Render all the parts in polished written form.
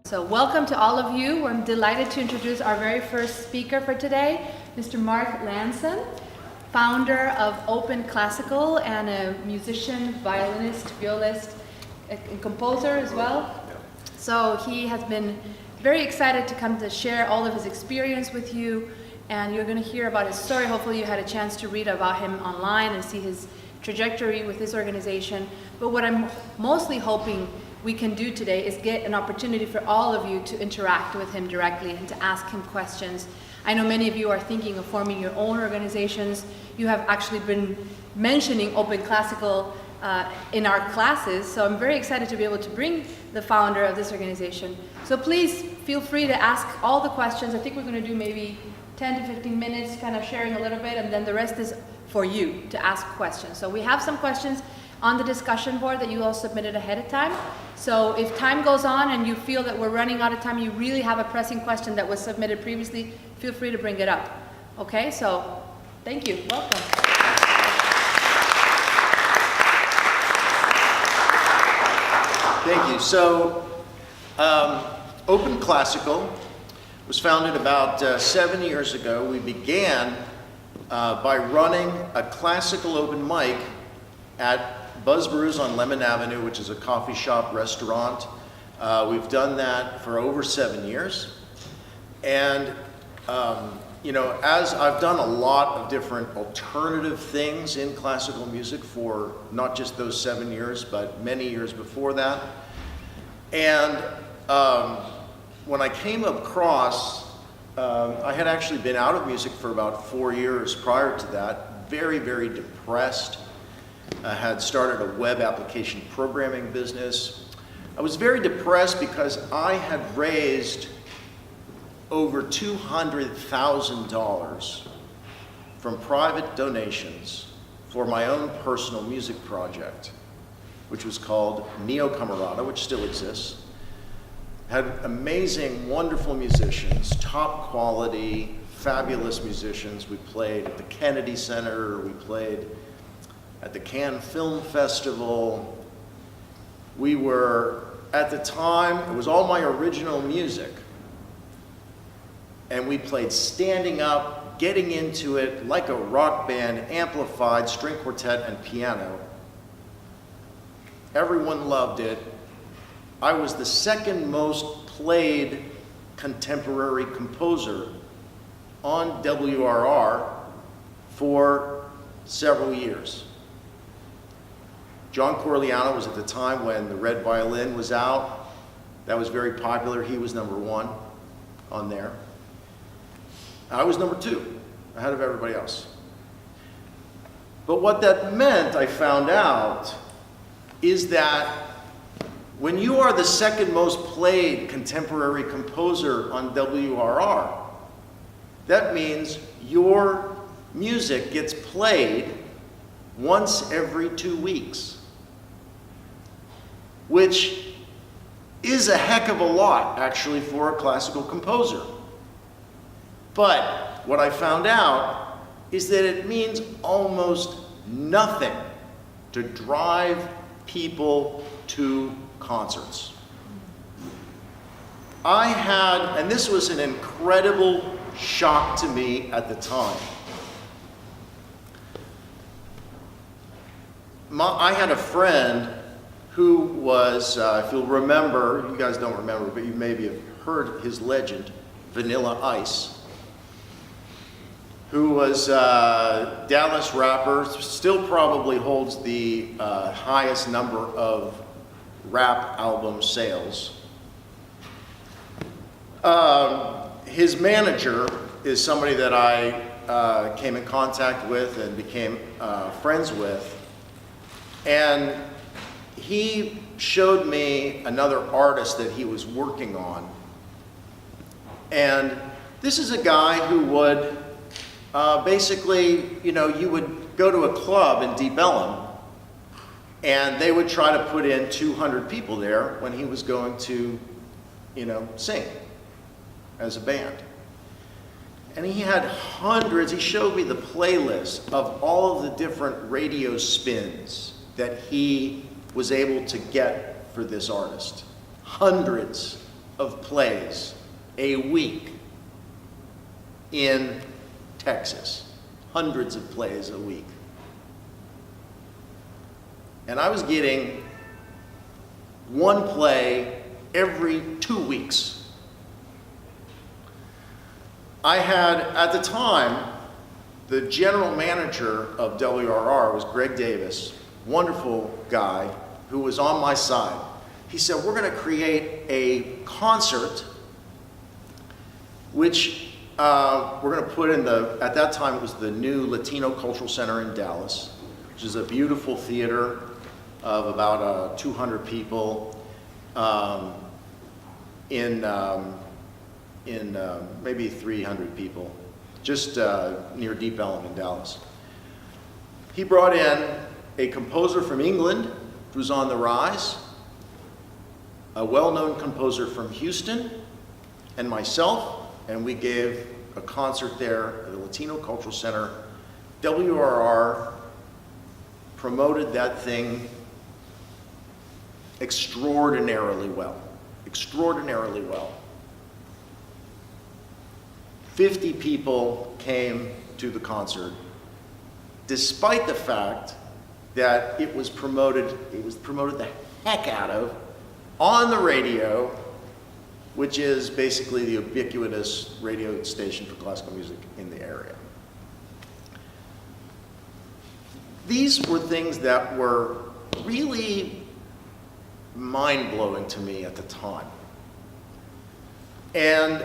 So welcome to all of you. I'm delighted to introduce our very first speaker for today, Mr. Mark Landson, founder of Open Classical and a musician, violinist, violist, and composer as well. So he has been very excited to come to share all of his experience with you, and you're going to hear about his story. Hopefully you had a chance to read about him online and see his trajectory with this organization. But what I'm mostly hoping we can do today is get an opportunity for all of you to interact with him directly and to ask him questions. I know many of you are thinking of forming your own organizations. You have actually been mentioning Open Classical in our classes, so I'm very excited to be able to bring the founder of this organization. So please feel free to ask all the questions. I think we're going to do maybe 10 to 15 minutes kind of sharing a little bit, and then the rest is for you to ask questions. So we have some questions on the discussion board that you all submitted ahead of time. So if time goes on and you feel that we're running out of time, you really have a pressing question that was submitted previously, feel free to bring it up. Okay, so thank you, welcome. Thank you. So Open Classical was founded about 7 years ago. We began by running a classical open mic at Buzz Brews on Lemon Avenue, which is a coffee shop restaurant. We've done that for over 7 years. And, you know, as I've done a lot of different alternative things in classical music for not just those 7 years, but many years before that. And when I came across, I had actually been out of music for about 4 years prior to that, very, very depressed. I had started a web application programming business. I was very depressed because I had raised over $200,000 from private donations for my own personal music project, which was called Neo Camerata, which still exists. Had amazing, wonderful musicians, top quality, fabulous musicians. We played at the Kennedy Center, we played at the Cannes Film Festival. We were, at the time, it was all my original music. And we played standing up, getting into it like a rock band, amplified, string quartet, and piano. Everyone loved it. I was the second most played contemporary composer on WRR for several years. John Corigliano was at the time when the Red Violin was out. That was very popular. He was #1 on there. I was #2, ahead of everybody else. But what that meant, I found out, is that when you are the second most played contemporary composer on WRR, that means your music gets played once every 2 weeks, which is a heck of a lot, actually, for a classical composer. But what I found out is that it means almost nothing to drive people to concerts. I had, and this was an incredible shock to me at the time. I had a friend who was, if you'll remember, you guys don't remember, but you maybe have heard his legend, Vanilla Ice, who was a Dallas rapper, still probably holds the highest number of rap album sales. His manager is somebody that I came in contact with and became friends with. And he showed me another artist that he was working on. And this is a guy who would basically, you know, you would go to a club in Deep Ellum and they would try to put in 200 people there when he was going to, you know, sing as a band. And he had hundreds, he showed me the playlist of all of the different radio spins that he was able to get for this artist. Hundreds of plays a week in Texas. Hundreds of plays a week. And I was getting one play every 2 weeks. I had, at the time, the general manager of WRR was Greg Davis, wonderful guy who was on my side. He said, we're going to create a concert which we're going to put in the, at that time it was the new Latino Cultural Center in Dallas, which is a beautiful theater of about 200 people in maybe 300 people, just near Deep Ellum in Dallas. He brought in a composer from England who's on the rise, a well-known composer from Houston, and myself, and we gave a concert there at the Latino Cultural Center. WRR promoted that thing extraordinarily well, extraordinarily well. 50 people came to the concert, despite the fact that it was promoted the heck out of on the radio, which is basically the ubiquitous radio station for classical music in the area. These were things that were really mind-blowing to me at the time. And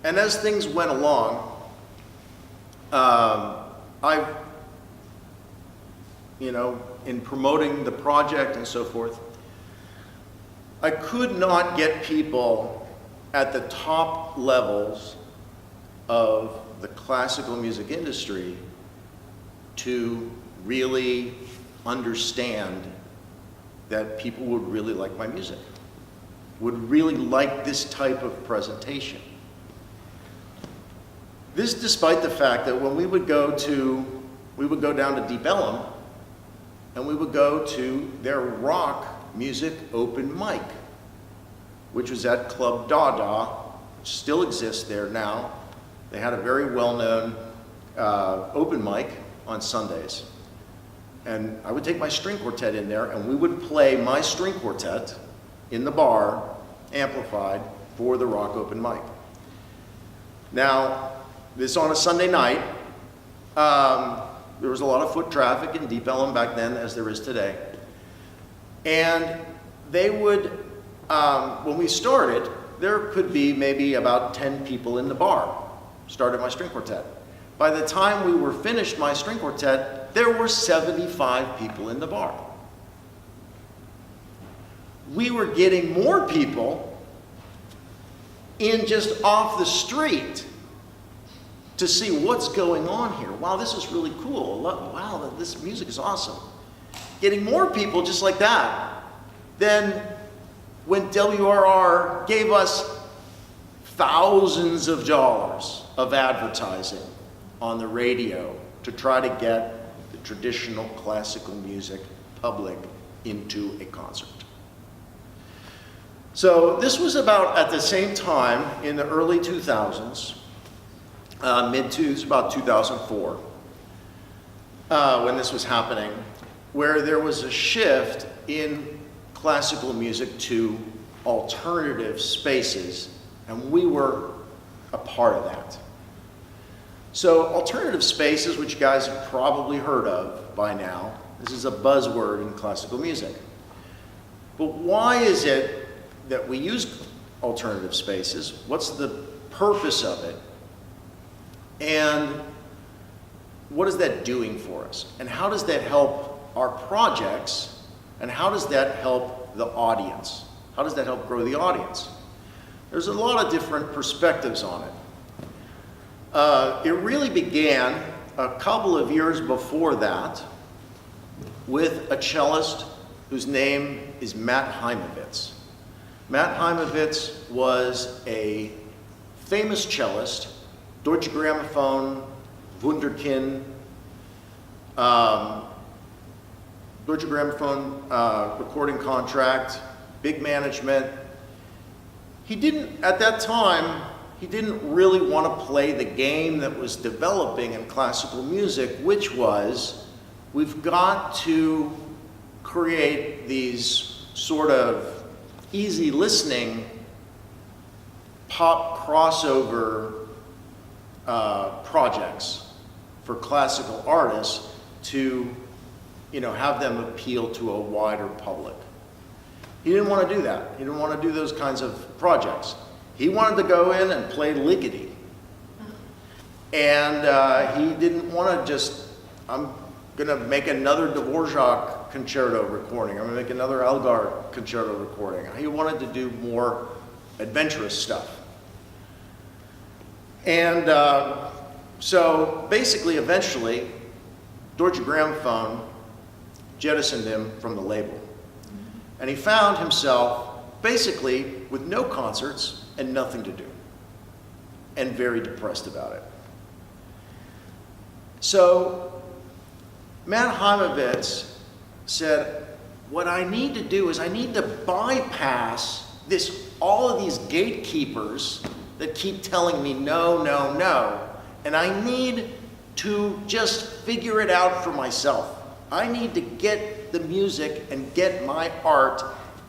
as things went along, in promoting the project and so forth, I could not get people at the top levels of the classical music industry to really understand that people would really like my music, would really like this type of presentation. This despite the fact that when we would go down to Deep Ellum and we would go to their rock music open mic, which was at Club Dada, which still exists there now. They had a very well-known open mic on Sundays. And I would take my string quartet in there and we would play my string quartet in the bar, amplified, for the rock open mic. Now, this on a Sunday night, there was a lot of foot traffic in Deep Ellum back then, as there is today. And they would, when we started, there could be maybe about 10 people in the bar, started my string quartet. By the time we were finished my string quartet, there were 75 people in the bar. We were getting more people in just off the street to see what's going on here. Wow, this is really cool. Wow, this music is awesome. Getting more people just like that. Then when WRR gave us thousands of dollars of advertising on the radio to try to get the traditional classical music public into a concert. So this was about at the same time in the early 2000s, about 2004, when this was happening, where there was a shift in classical music to alternative spaces, and we were a part of that. So alternative spaces, which you guys have probably heard of by now, this is a buzzword in classical music. But why is it that we use alternative spaces? What's the purpose of it? And what is that doing for us? And how does that help our projects? And how does that help the audience? How does that help grow the audience? There's a lot of different perspectives on it. It really began a couple of years before that with a cellist whose name is Matt Heimovitz. Matt Heimovitz was a famous cellist, Deutsche Grammophon, Wunderkind, Deutsche Grammophon recording contract, big management, he didn't, at that time, he didn't really want to play the game that was developing in classical music, which was, we've got to create these sort of easy listening pop crossover projects for classical artists to, have them appeal to a wider public. He didn't want to do that. He didn't want to do those kinds of projects. He wanted to go in and play lickety. And he didn't want to just, I'm going to make another Dvorak concerto recording. I'm going to make another Elgar concerto recording. He wanted to do more adventurous stuff. And so basically, eventually, Deutsche Grammophon jettisoned him from the label. And he found himself basically with no concerts and nothing to do, and very depressed about it. So Matt Heimovitz said, what I need to do is I need to bypass all of these gatekeepers that keep telling me no, no, no, and I need to just figure it out for myself. I need to get the music and get my art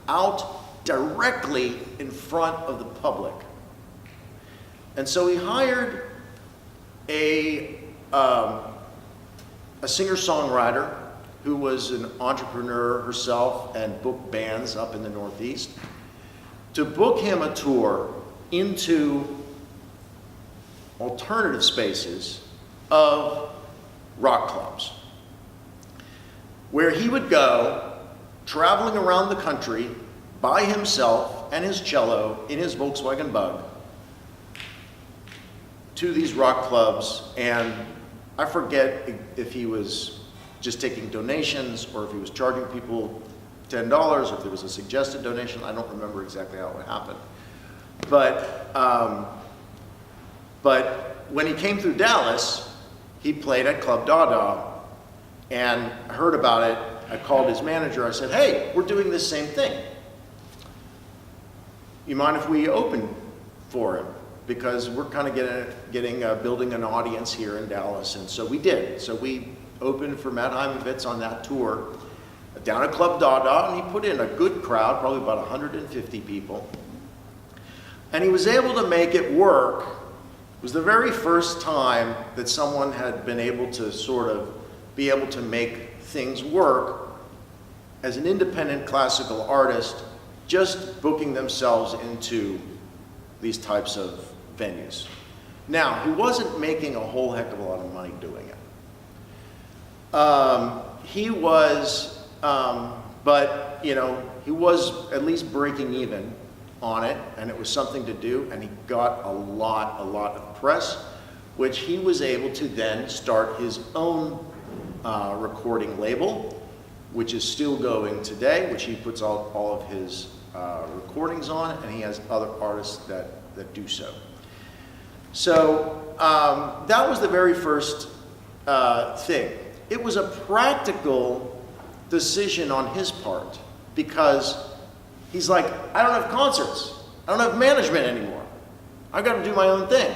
out directly in front of the public. And so he hired a singer-songwriter who was an entrepreneur herself and booked bands up in the Northeast to book him a tour into alternative spaces of rock clubs, where he would go traveling around the country by himself and his cello in his Volkswagen Bug to these rock clubs. And I forget if he was just taking donations or if he was charging people $10 or if there was a suggested donation. I don't remember exactly how it happened. But when he came through Dallas, he played at Club Dada, and I heard about it. I called his manager. I said, hey, we're doing this same thing. You mind if we open for him? Because we're kind of building an audience here in Dallas. And so we did. So we opened for Matt Heimovitz on that tour down at Club Dada, and he put in a good crowd, probably about 150 people. And he was able to make it work. It was the very first time that someone had been able to sort of be able to make things work as an independent classical artist, just booking themselves into these types of venues. Now, he wasn't making a whole heck of a lot of money doing it. He was at least breaking even on it, and it was something to do, and he got a lot of press, which he was able to then start his own recording label, which is still going today, which he puts all of his recordings on, and he has other artists that do so. So that was the very first thing. It was a practical decision on his part, because he's like, I don't have concerts. I don't have management anymore. I've got to do my own thing.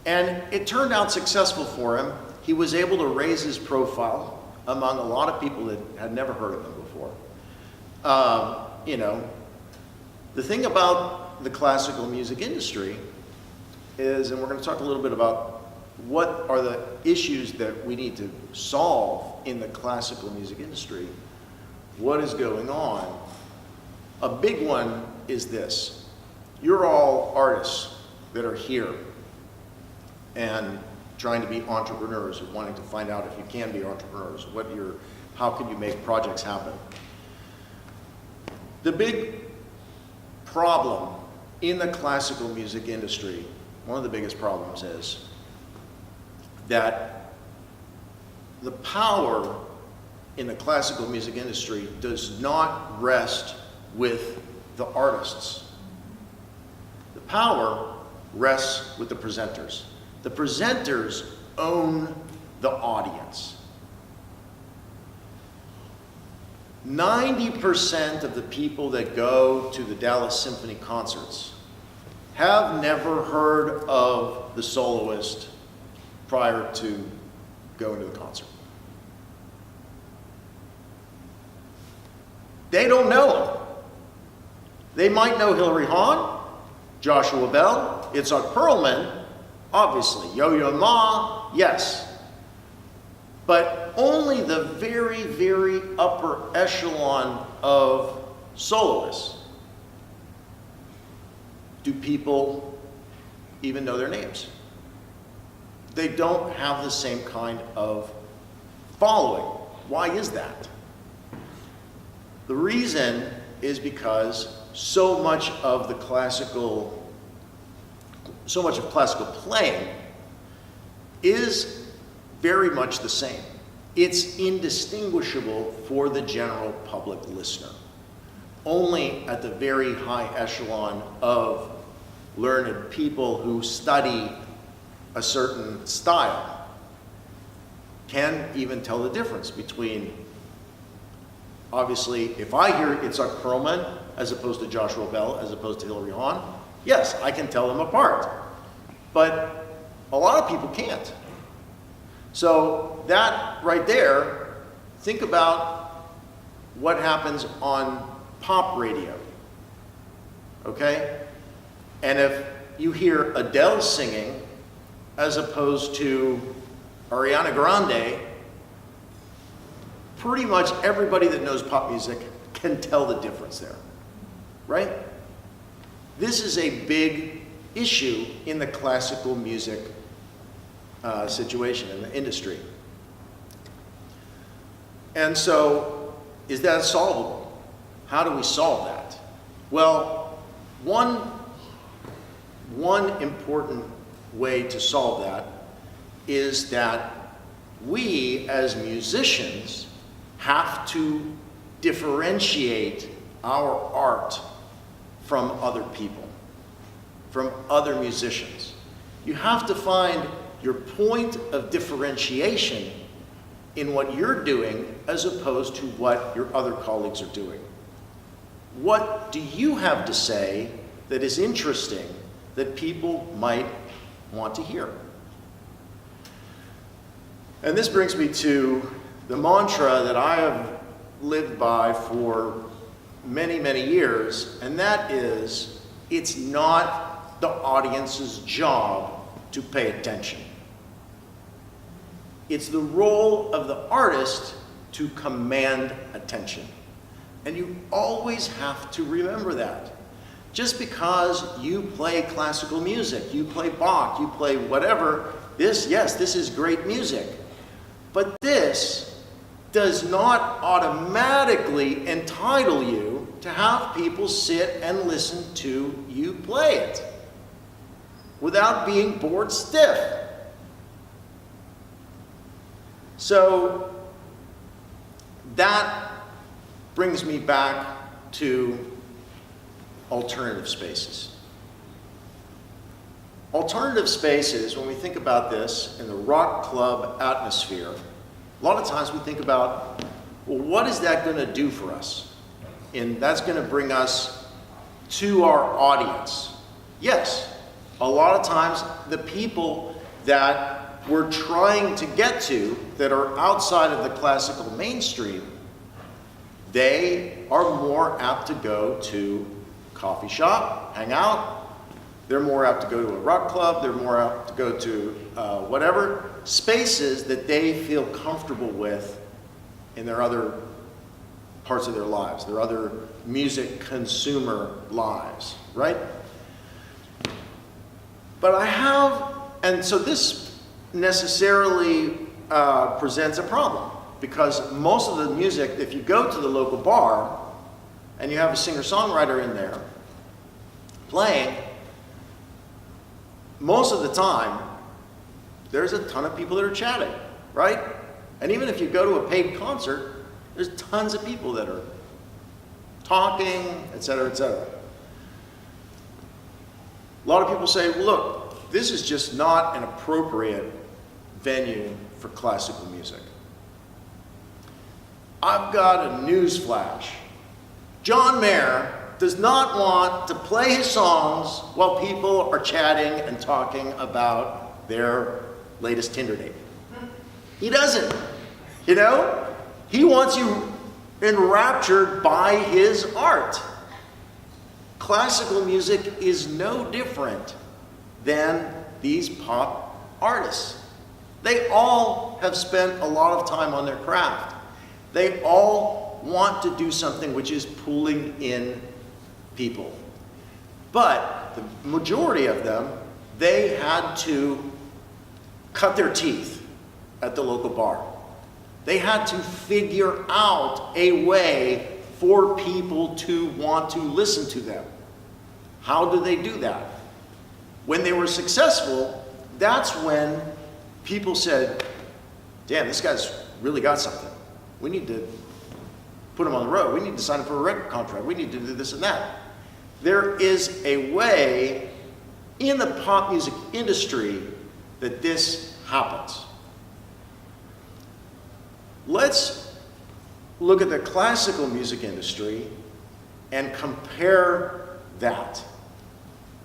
And it turned out successful for him. He was able to raise his profile among a lot of people that had never heard of him before. The thing about the classical music industry is, and we're going to talk a little bit about what are the issues that we need to solve in the classical music industry. What is going on? A big one is this. You're all artists that are here and trying to be entrepreneurs or wanting to find out if you can be entrepreneurs, how can you make projects happen. The big problem in the classical music industry, one of the biggest problems is that the power in the classical music industry does not rest with the artists. The power rests with the presenters. The presenters own the audience. 90% of the people that go to the Dallas Symphony concerts have never heard of the soloist prior to going to the concert. They don't know him. They might know Hilary Hahn, Joshua Bell, Itzhak Perlman, obviously, Yo-Yo Ma, yes. But only the very, very upper echelon of soloists do people even know their names. They don't have the same kind of following. Why is that? The reason is because so much of classical playing is very much the same. It's indistinguishable for the general public listener. Only at the very high echelon of learned people who study a certain style can even tell the difference between, obviously, if I hear Itzhak Perlman as opposed to Joshua Bell, as opposed to Hilary Hahn, yes, I can tell them apart. But a lot of people can't. So that right there, think about what happens on pop radio, okay? And if you hear Adele singing as opposed to Ariana Grande, pretty much everybody that knows pop music can tell the difference there, right? This is a big issue in the classical music situation in the industry. And so, is that solvable? How do we solve that? Well, one important way to solve that is that we as musicians have to differentiate our art from other people, from other musicians. You have to find your point of differentiation in what you're doing as opposed to what your other colleagues are doing. What do you have to say that is interesting that people might want to hear? And this brings me to the mantra that I have lived by for many, many years, and that is, it's not the audience's job to pay attention. It's the role of the artist to command attention. And you always have to remember that. Just because you play classical music, you play Bach, you play whatever, this is great music. But this does not automatically entitle you to have people sit and listen to you play it without being bored stiff. So that brings me back to alternative spaces. Alternative spaces, when we think about this in the rock club atmosphere, a lot of times we think about, well, what is that going to do for us? And that's going to bring us to our audience. Yes, a lot of times the people that we're trying to get to that are outside of the classical mainstream, they are more apt to go to a coffee shop, hang out. They're more apt to go to a rock club. They're more apt to go to whatever spaces that they feel comfortable with in their other parts of their lives, their other music consumer lives, right? But and so this necessarily presents a problem, because most of the music, if you go to the local bar and you have a singer-songwriter in there playing, most of the time there's a ton of people that are chatting, right? And even if you go to a paid concert, there's tons of people that are talking, et cetera, et cetera. A lot of people say, well, look, this is just not an appropriate venue for classical music. I've got a news flash. John Mayer does not want to play his songs while people are chatting and talking about their latest Tinder date. He doesn't, you know? He wants you enraptured by his art. Classical music is no different than these pop artists. They all have spent a lot of time on their craft. They all want to do something which is pulling in people. But the majority of them, they had to cut their teeth at the local bar. They had to figure out a way for people to want to listen to them. How do they do that? When they were successful, that's when people said, damn, this guy's really got something. We need to put him on the road. We need to sign him for a record contract. We need to do this and that. There is a way in the pop music industry that this happens. Let's look at the classical music industry and compare that.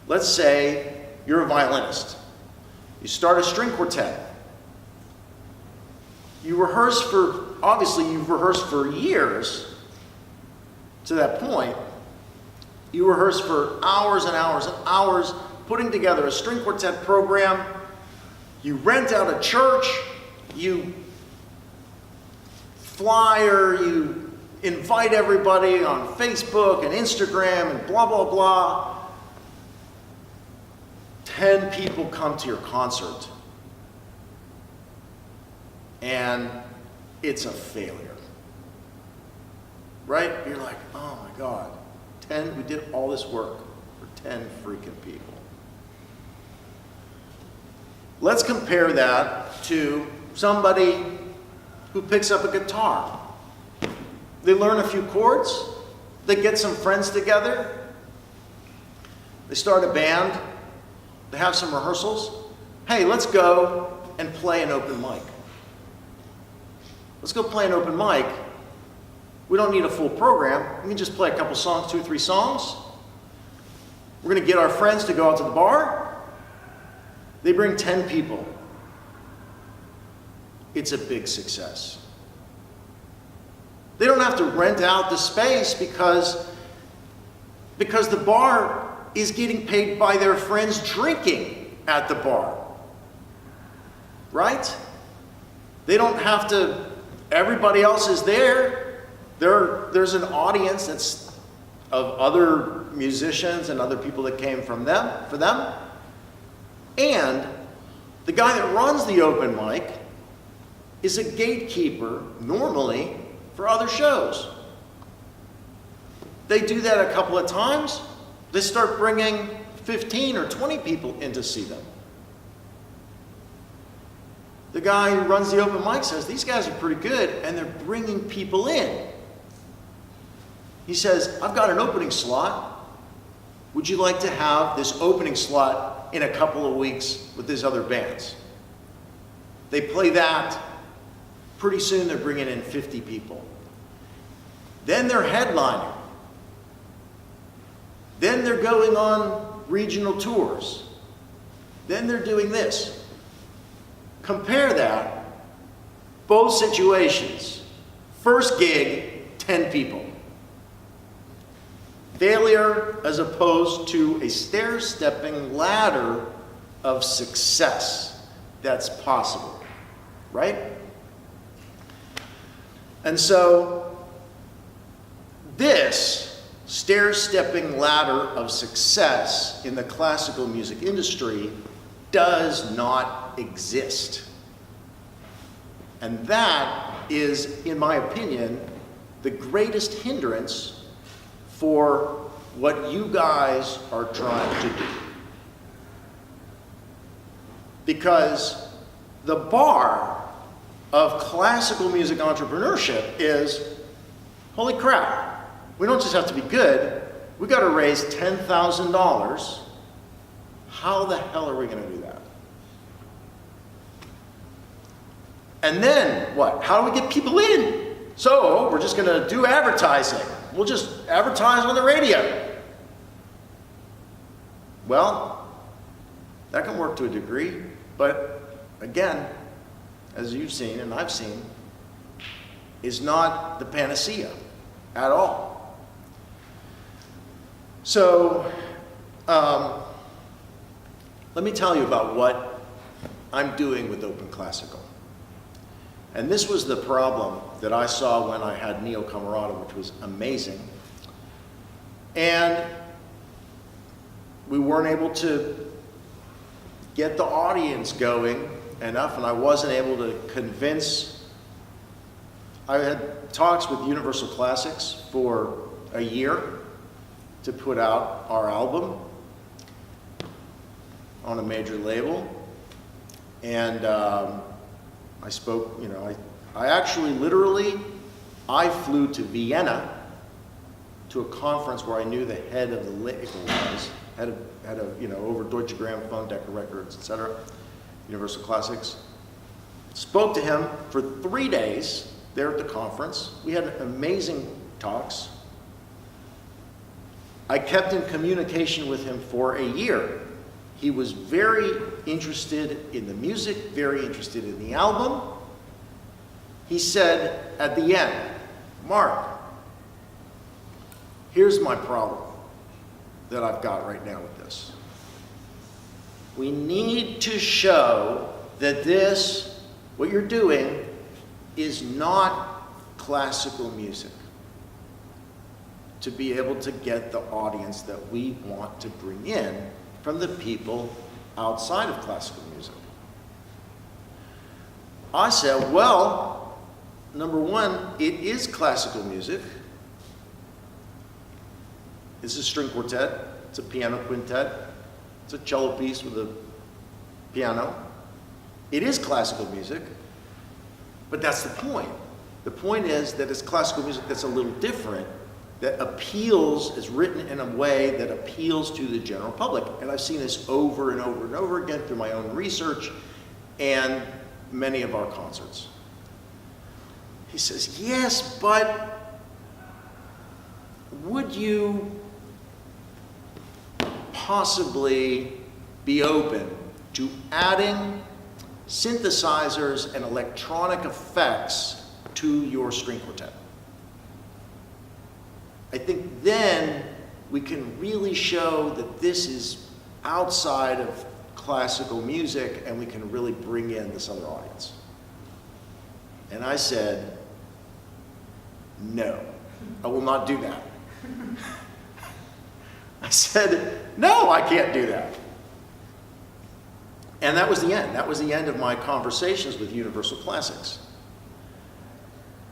Let's say you're a violinist. You start a string quartet. You rehearse for, obviously you've rehearsed for years to that point. You rehearse for hours and hours and hours putting together a string quartet program. You rent out a church. You flyer, you invite everybody on Facebook and Instagram and blah, blah, blah. 10 people come to your concert. And it's a failure. Right? You're like, oh my God, we did all this work for 10 freaking people. Let's compare that to somebody who picks up a guitar. They learn a few chords, they get some friends together, they start a band, they have some rehearsals. Hey, let's go and play an open mic. Let's go play an open mic. We don't need a full program. We can just play a couple songs, 2 or 3 songs. We're going to get our friends to go out to the bar. They bring 10 people. It's a big success. They don't have to rent out the space because the bar is getting paid by their friends drinking at the bar. Right? They don't have to, everybody else is there. There's an audience that's of other musicians and other people that came for them. And the guy that runs the open mic is a gatekeeper, normally, for other shows. They do that a couple of times. They start bringing 15 or 20 people in to see them. The guy who runs the open mic says, these guys are pretty good, and they're bringing people in. He says, I've got an opening slot. Would you like to have this opening slot in a couple of weeks with these other bands? They play that. Pretty soon they're bringing in 50 people. Then they're headlining. Then they're going on regional tours. Then they're doing this. Compare that. Both situations. First gig, 10 people. Failure as opposed to a stair-stepping ladder of success that's possible, right? And so this stair-stepping ladder of success in the classical music industry does not exist. And that is, in my opinion, the greatest hindrance for what you guys are trying to do. Because the bar of classical music entrepreneurship is, holy crap, we don't just have to be good, we got to raise $10,000. How the hell are we going to do that? And then what? How do we get people in? So we're just going to do advertising. We'll just advertise on the radio. Well, that can work to a degree, but again, as you've seen and I've seen, is not the panacea at all. So, let me tell you about what I'm doing with Open Classical. And this was the problem that I saw when I had Neo Camerata, which was amazing. And we weren't able to get the audience going enough, and I wasn't able to convince. I had talks with Universal Classics for a year to put out our album on a major label. And I spoke, I actually literally, I flew to Vienna to a conference where I knew the head of the label was, head of over Deutsche Grammophon, Decca Records, etc., Universal Classics. Spoke to him for 3 days there at the conference. We had amazing talks. I kept in communication with him for a year. He was very interested in the music, very interested in the album. He said at the end, "Mark, here's my problem that I've got right now with this. We need to show that this, what you're doing, is not classical music, to be able to get the audience that we want to bring in from the people outside of classical music." I said, well, number one, it is classical music. It's a string quartet, it's a piano quintet, it's a cello piece with a piano. It is classical music, but that's the point. The point is that it's classical music that's a little different, that appeals, is written in a way that appeals to the general public. And I've seen this over and over and over again through my own research and many of our concerts. He says, yes, but would you possibly be open to adding synthesizers and electronic effects to your string quartet? I think then we can really show that this is outside of classical music and we can really bring in this other audience. And I said, no, I will not do that. I said, no, I can't do that. And that was the end. That was the end of my conversations with Universal Classics.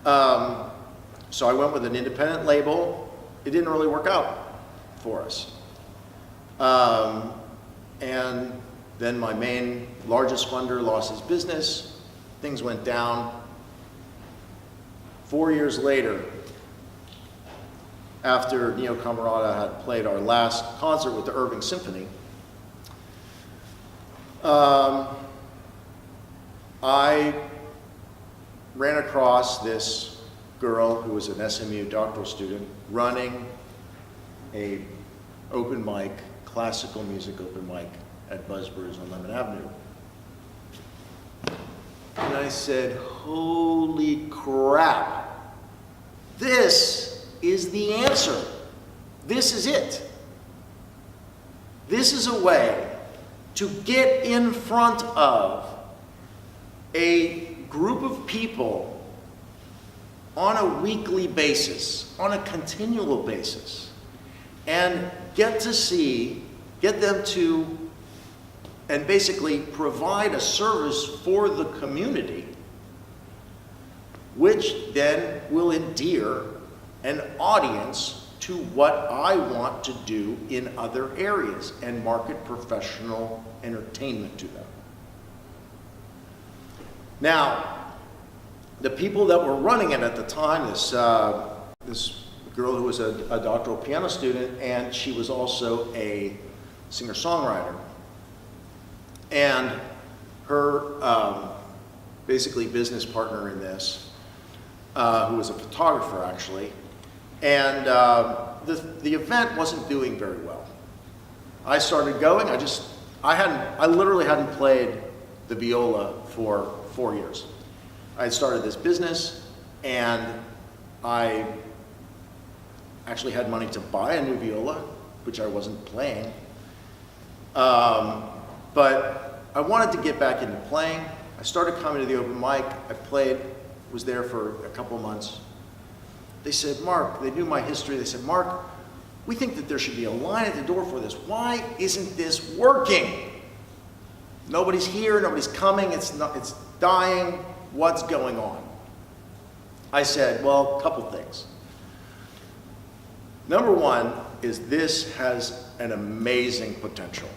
So I went with an independent label. It didn't really work out for us. And then my largest funder lost his business. Things went down. 4 years later, after Neo Camerata had played our last concert with the Irving Symphony, I ran across this girl who was an SMU doctoral student running a open mic, classical music open mic at Buzzbirds on Lemon Avenue. And I said, holy crap, this is the answer. This is it. This is a way to get in front of a group of people on a weekly basis, on a continual basis, and get them to, and basically provide a service for the community, which then will endear an audience to what I want to do in other areas and market professional entertainment to them. Now, the people that were running it at the time, this girl who was a doctoral piano student, and she was also a singer-songwriter. And her basically business partner in this who was a photographer actually, and the event wasn't doing very well. I started going, I literally hadn't played the viola for 4 years. I had started this business, and I actually had money to buy a new viola, which I wasn't playing. But I wanted to get back into playing. I started coming to the open mic. I played, was there for a couple months. They said, Mark, they knew my history. They said, Mark, we think that there should be a line at the door for this. Why isn't this working? Nobody's here, nobody's coming, it's dying. What's going on? I said, well, a couple things. Number one is this has an amazing potential.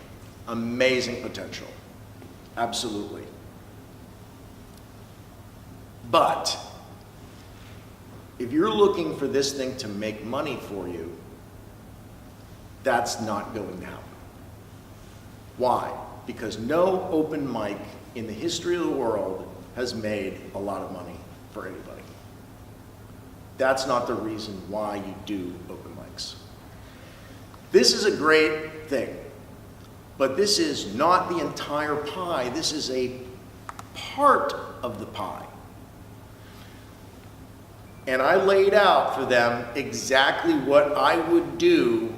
Amazing potential. Absolutely. But if you're looking for this thing to make money for you, that's not going to happen. Why? Because no open mic in the history of the world has made a lot of money for anybody. That's not the reason why you do open mics. This is a great thing, but this is not the entire pie. This is a part of the pie. And I laid out for them exactly what I would do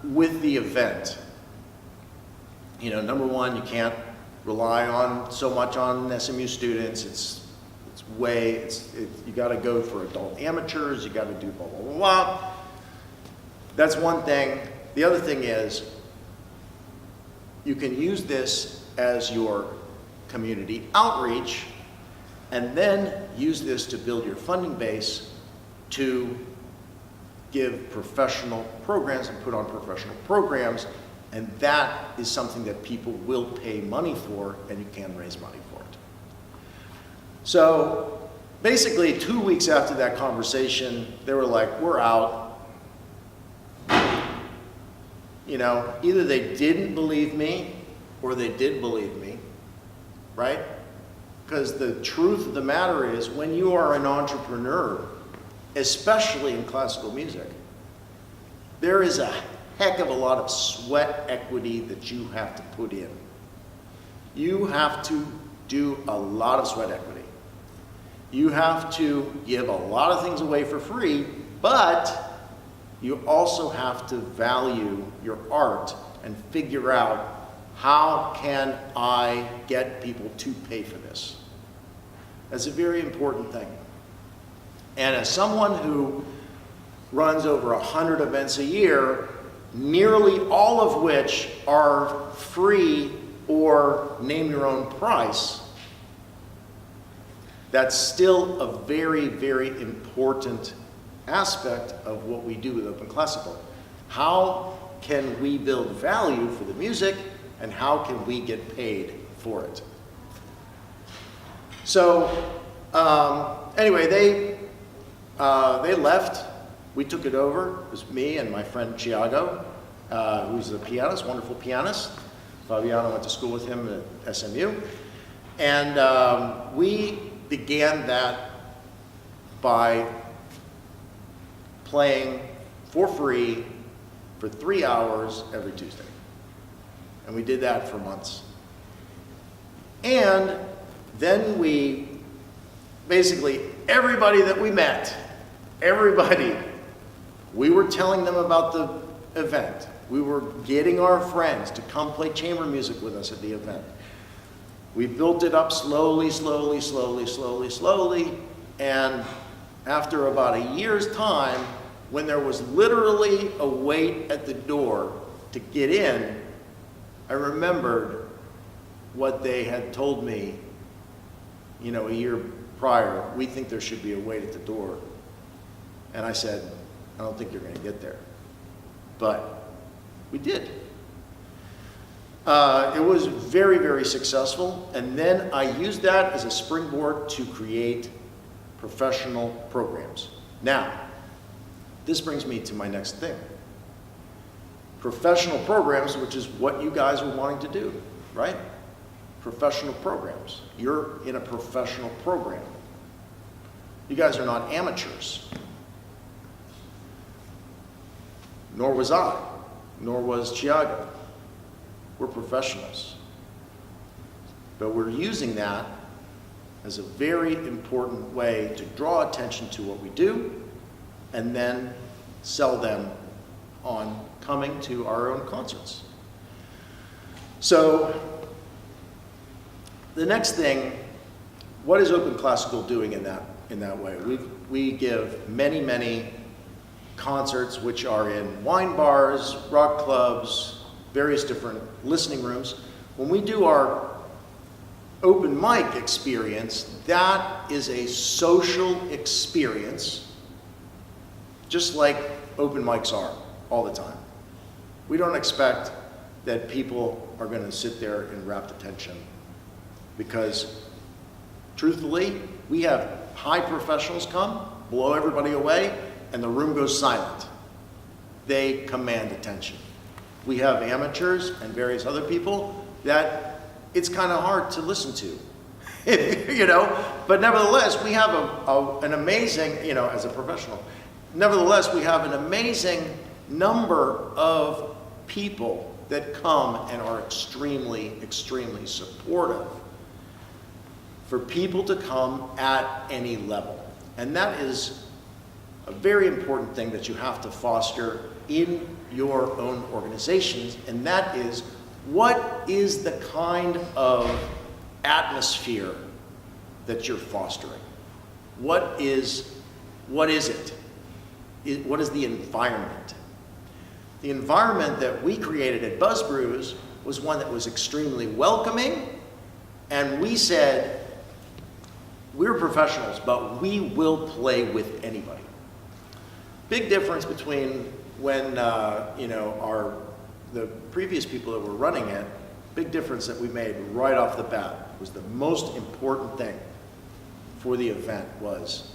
with the event. You know, number one, you can't rely on so much on SMU students. You got to go for adult amateurs. You got to do blah blah blah blah. That's one thing. The other thing is, you can use this as your community outreach, and then use this to build your funding base to give professional programs and put on professional programs, and that is something that people will pay money for, and you can raise money for it. So basically 2 weeks after that conversation, they were like, we're out. You know, either they didn't believe me or they did believe me, right? Because the truth of the matter is, when you are an entrepreneur, especially in classical music, there is a heck of a lot of sweat equity that you have to put in. You have to do a lot of sweat equity. You have to give a lot of things away for free, but you also have to value your art and figure out, how can I get people to pay for this? That's a very important thing. And as someone who runs over 100 events a year, nearly all of which are free or name your own price, that's still a very, very important aspect of what we do with Open Classical. How can we build value for the music, and how can we get paid for it? So anyway, they left. We took it over. It was me and my friend Thiago, who's a pianist, wonderful pianist. Fabiano went to school with him at SMU. And we began that by playing for free for 3 hours every Tuesday. And we did that for months. And then we, basically everybody that we met, everybody, we were telling them about the event. We were getting our friends to come play chamber music with us at the event. We built it up slowly, slowly, slowly, slowly, slowly, and after about a year's time, when there was literally a wait at the door to get in, I remembered what they had told me, you know, a year prior. We think there should be a wait at the door. And I said, I don't think you're going to get there. But we did. It was very, very successful. And then I used that as a springboard to create professional programs. Now, this brings me to my next thing. Professional programs, which is what you guys were wanting to do, right? professional programs. You're in a professional program. You guys are not amateurs. Nor was I, nor was Thiago. We're professionals. But we're using that as a very important way to draw attention to what we do and then sell them on coming to our own concerts. So the next thing, what is Open Classical doing in that way? We give many concerts which are in wine bars, rock clubs, various different listening rooms. When we do our open mic experience, that is a social experience, just like open mics are all the time. We don't expect that people are going to sit there in rapt attention because, truthfully, we have high professionals come, blow everybody away, and the room goes silent. They command attention. We have amateurs and various other people that it's kind of hard to listen to, you know, but nevertheless, we have an amazing, you know, as a professional, nevertheless, we have an amazing number of people that come and are extremely supportive for people to come at any level. And that is a very important thing that you have to foster in your own organizations, and that is, what is the kind of atmosphere that you're fostering? What is it? What is the environment? The environment that we created at Buzz Brews was one that was extremely welcoming, and we said, we're professionals, but we will play with anybody. Big difference between when the previous people that were running it, big difference that we made right off the bat was the most important thing for the event was,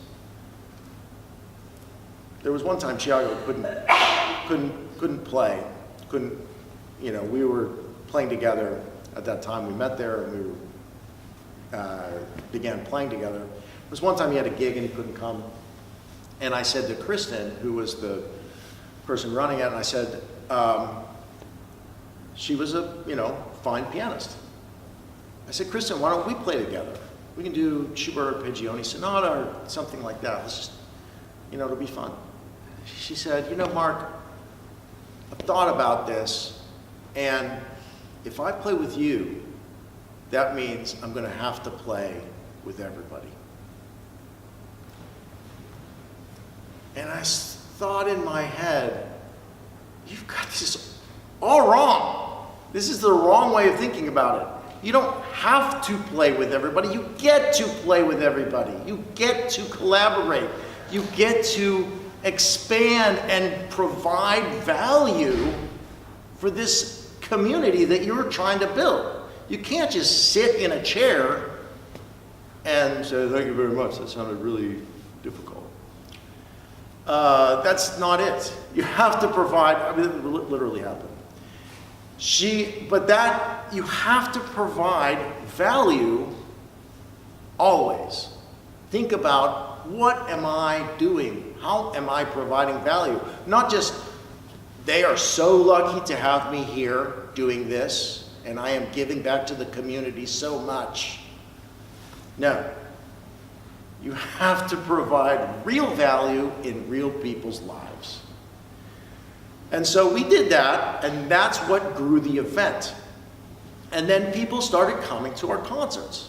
there was one time Thiago couldn't play, we were playing together at that time. We met there and we began playing together. There was one time he had a gig and he couldn't come. And I said to Kristen, who was the person running it, and I said, she was a, fine pianist. I said, Kristen, why don't we play together? We can do Schubert Arpeggione Sonata or something like that. Let's just, it'll be fun. She said, Mark, I've thought about this, and if I play with you, that means I'm going to have to play with everybody. And I thought in my head, you've got this all wrong. This is the wrong way of thinking about it. You don't have to play with everybody. You get to play with everybody. You get to collaborate. You get to expand and provide value for this community that you're trying to build. You can't just sit in a chair and say, thank you very much. That sounded really difficult. That's not it. You have to provide, it literally happened. You have to provide value always. Think about, what am I doing? How am I providing value? Not just, they are so lucky to have me here doing this, and I am giving back to the community so much. No. You have to provide real value in real people's lives. And so we did that, and that's what grew the event. And then people started coming to our concerts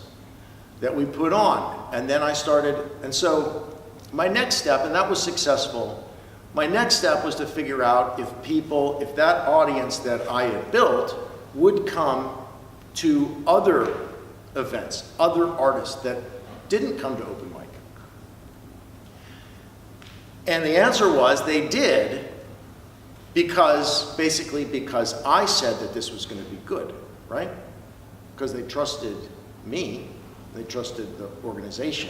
that we put on. And then and so my next step, and that was successful, my next step was to figure out if that audience that I had built would come to other events, other artists that didn't come to open mic. And the answer was they did, because I said that this was going to be good, right? Because they trusted me, they trusted the organization.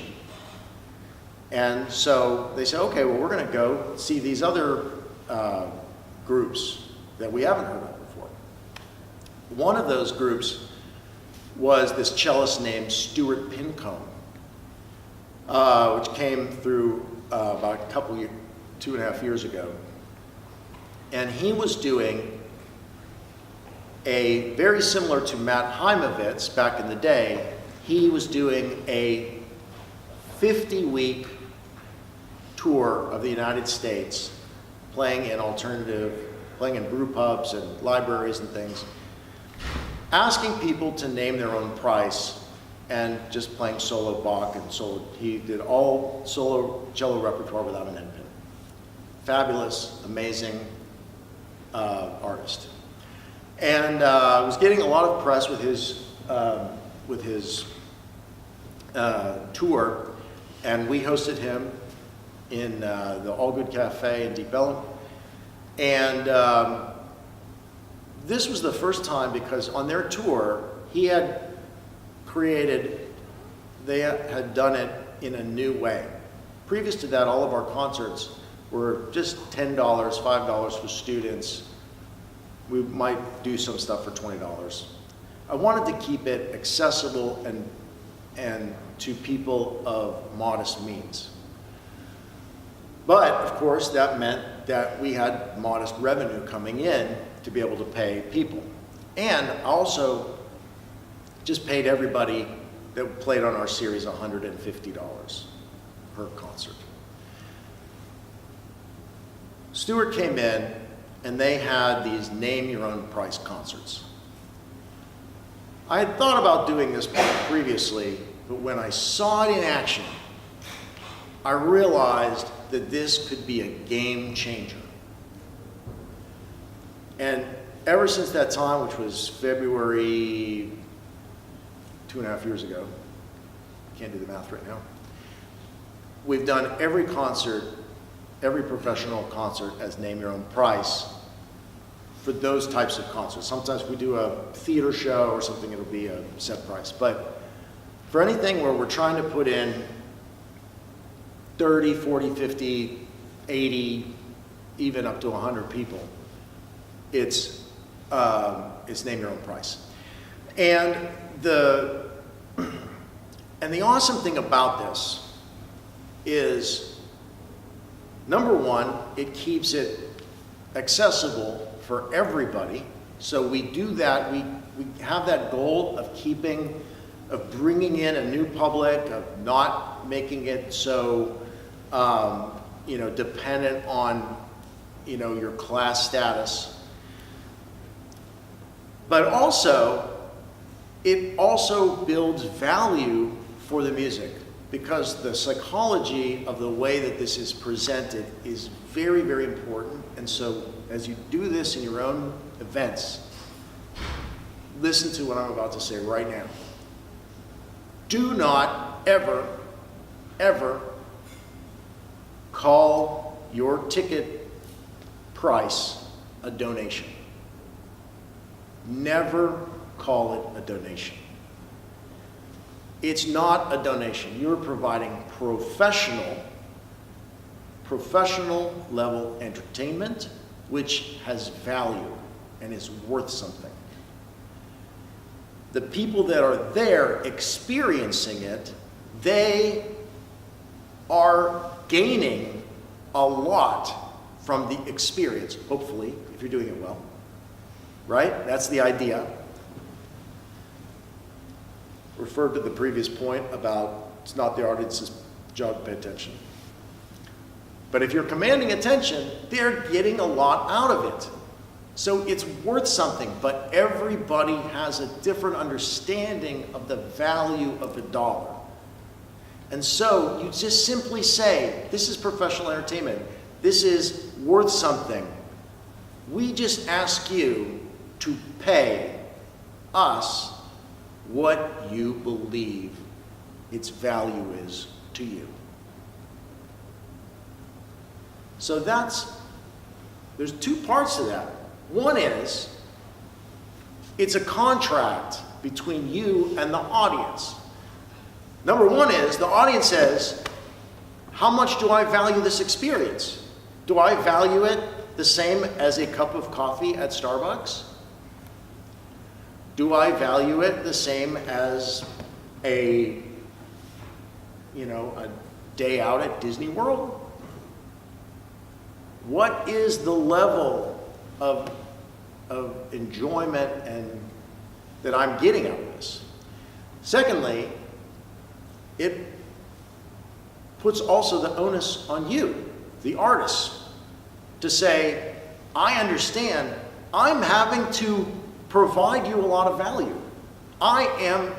And so they said, okay, well, we're going to go see these other groups that we haven't heard of before. One of those groups was this cellist named Stuart Pincombe, which came through about 2.5 years ago. And he was doing a very similar to Matt Heimovitz back in the day. He was doing a 50-week tour of the United States, playing in brew pubs and libraries and things, asking people to name their own price and just playing solo Bach and solo. He did all solo cello repertoire without an end pin. Fabulous, amazing artist. And was getting a lot of press with his tour, and we hosted him in the All Good Cafe in Deep Ellum. And this was the first time, because on their tour, they had done it in a new way. Previous to that, all of our concerts were just $10, $5 for students. We might do some stuff for $20. I wanted to keep it accessible and to people of modest means. But of course, that meant that we had modest revenue coming in to be able to pay people. And also just paid everybody that played on our series $150 per concert. Stuart came in, and they had these name your own price concerts. I had thought about doing this previously, but when I saw it in action, I realized that this could be a game changer. And ever since that time, which was February 2.5 years ago, can't do the math right now, we've done every concert, every professional concert as name your own price for those types of concerts. Sometimes we do a theater show or something, it'll be a set price. But for anything where we're trying to put in 30, 40, 50, 80, even up to 100 people, it's name your own price. And the awesome thing about this is, number one, it keeps it accessible for everybody. So we do that, we have that goal of bringing in a new public, of not making it so, dependent on, your class status. But also, it also builds value for the music, because the psychology of the way that this is presented is very, very important. And so as you do this in your own events, listen to what I'm about to say right now. Do not ever, ever call your ticket price a donation. Never call it a donation. It's not a donation. You're providing professional level entertainment, which has value and is worth something. The people that are there experiencing it, they are gaining a lot from the experience, hopefully, if you're doing it well. Right? That's the idea. Referred to the previous point about it's not the audience's job to pay attention. But if you're commanding attention, they're getting a lot out of it. So it's worth something, but everybody has a different understanding of the value of a dollar. And so you just simply say, this is professional entertainment. This is worth something. We just ask you to pay us what you believe its value is to you. So there's two parts to that. One is, it's a contract between you and the audience. Number one is, the audience says, how much do I value this experience? Do I value it the same as a cup of coffee at Starbucks? Do I value it the same as a day out at Disney World? What is the level of enjoyment and that I'm getting out of this? Secondly, it puts also the onus on you, the artists, to say, I understand I'm having to provide you a lot of value. I am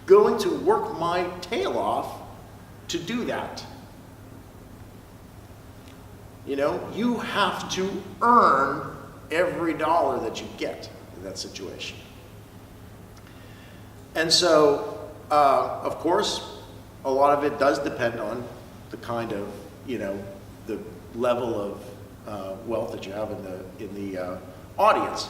going to work my tail off to do that. You have to earn every dollar that you get in that situation. And so, of course, a lot of it does depend on the kind of, the level of wealth that you have in the audience.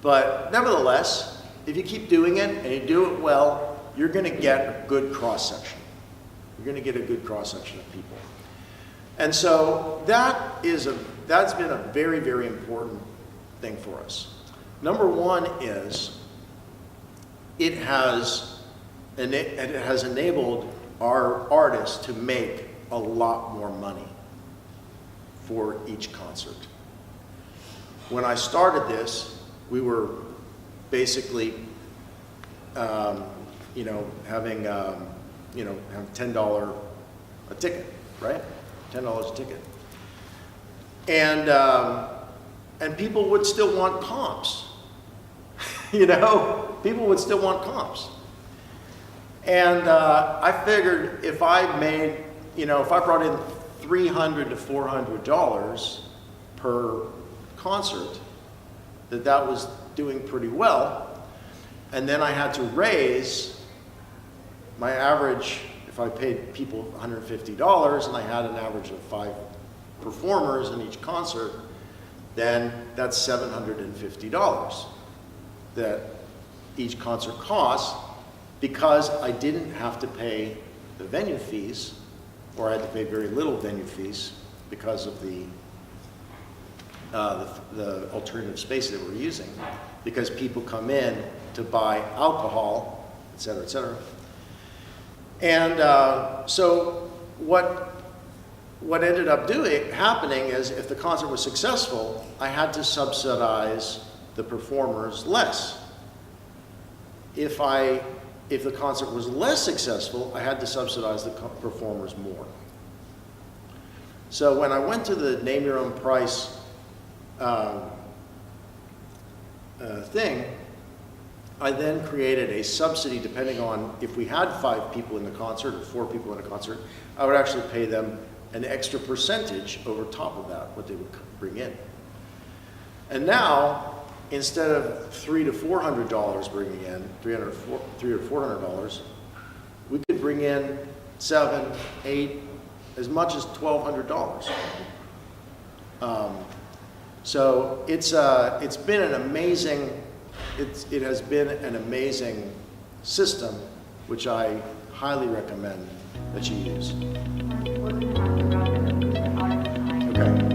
But nevertheless, if you keep doing it and you do it well, you're going to get a good cross-section. You're going to get a good cross-section of people. And so that's been a very, very important thing for us. Number one is it has enabled our artists to make a lot more money for each concert. When I started this, we were basically, having $10 a ticket, right? $10 a ticket. And people would still want comps. People would still want comps. And I figured if I brought in $300 to $400 per concert, that was doing pretty well. And then I had to raise my average, if I paid people $150 and I had an average of 5 performers in each concert, then that's $750 that each concert costs, because I didn't have to pay the venue fees, or I had to pay very little venue fees because of the alternative space that we're using, because people come in to buy alcohol, et cetera, et cetera. And so what ended up happening is, if the concert was successful, I had to subsidize the performers less. If the concert was less successful, I had to subsidize the performers more. So when I went to the name your own price thing, I then created a subsidy depending on if we had 5 people in the concert or 4 people in a concert. I would actually pay them an extra percentage over top of that, what they would bring in. And now, instead of $300 to $400 bringing in, $300 to $400, we could bring in $700, $800, as much as $1,200. So it's been an amazing. It has been an amazing system, which I highly recommend that you use. We're going to have to wrap it up because we're out of time. Okay.